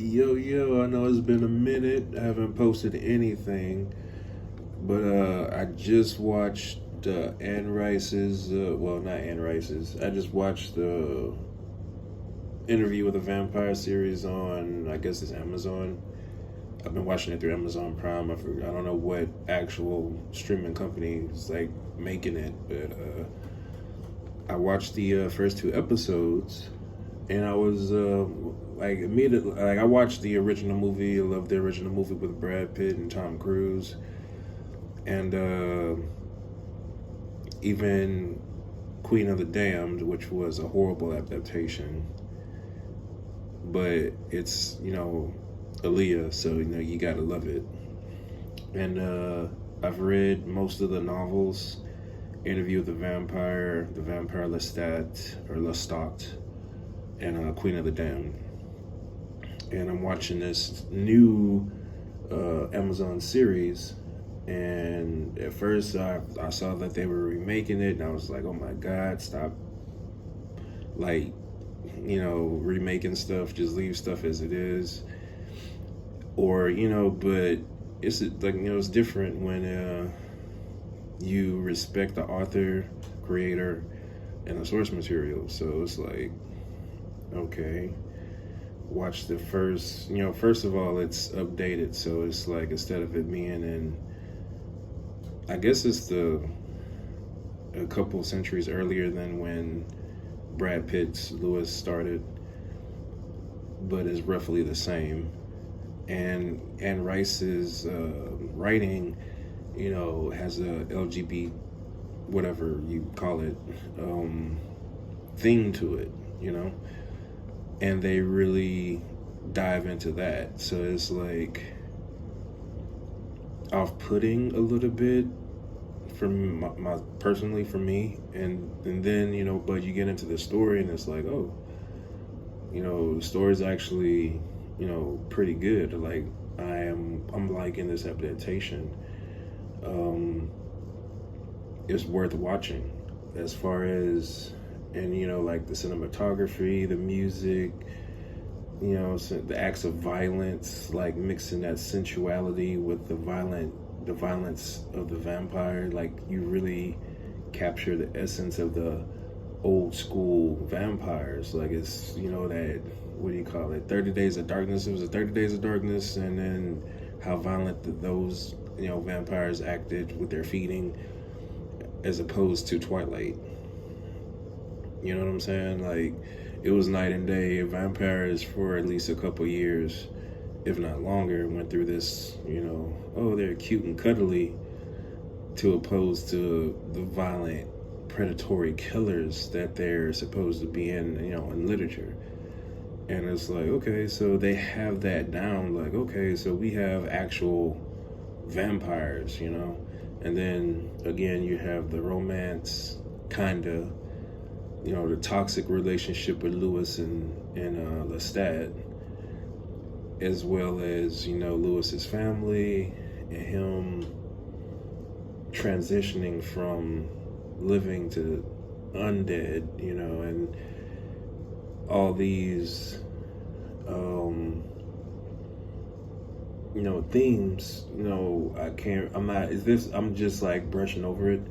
Yo, I know it's been a minute. I haven't posted anything, but I just watched Anne Rice's, well, not Anne Rice's. I just watched the Interview with a Vampire series on, I guess it's Amazon. I've been watching it through Amazon Prime. I don't know what actual streaming company is like making it, but I watched the first two episodes, and I was like immediately like I watched the original movie. I love the original movie with Brad Pitt and Tom Cruise, and even Queen of the Damned, which was a horrible adaptation, but it's Aaliyah, so you gotta love it. And I've read most of the novels. Interview with the Vampire Lestat, and Queen of the Damned. And I'm watching this new Amazon series. And at first I saw that they were remaking it, and I was like, oh my God, stop, remaking stuff, just leave stuff as it is. Or, but it's like, it's different when you respect the author, creator, and the source material. So it's like, okay, watch the first, first of all, it's updated. So it's like, instead of it being in, I guess it's a couple centuries earlier than when Brad Pitt's Lewis started, but it's roughly the same. And Anne Rice's writing, has a LGBT, whatever you call it, theme to it, and they really dive into that. So it's like off-putting a little bit from my personally for me, and then but you get into the story and it's like, oh, the story's actually pretty good. Like I'm liking this adaptation. It's worth watching as far as, and like the cinematography, the music, the acts of violence, like mixing that sensuality with the violence of the vampire. Like you really capture the essence of the old school vampires. Like it's, that, what do you call it, 30 Days of Darkness. It was a 30 Days of Darkness, and then how violent those vampires acted with their feeding, as opposed to Twilight. You know what I'm saying? Like, it was night and day. Vampires for at least a couple years, if not longer, went through this, oh, they're cute and cuddly, to opposed to the violent, predatory killers that they're supposed to be in literature. And it's like, okay, so they have that down. Like, okay, so we have actual vampires, and then again you have the romance, kinda, the toxic relationship with Lewis and Lestat, as well as Lewis's family and him transitioning from living to undead, and all these themes. I'm just like brushing over it,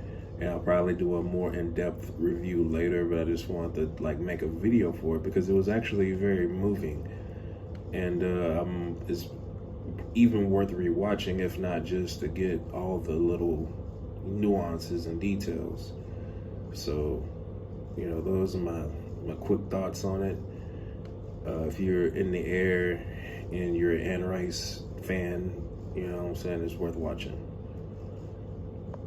and I'll probably do a more in-depth review later, but I just wanted to make a video for it because it was actually very moving, and it's even worth rewatching, if not just to get all the little nuances and details. So those are my quick thoughts on it. If you're in the air and you're an Anne Rice fan, what I'm saying, it's worth watching.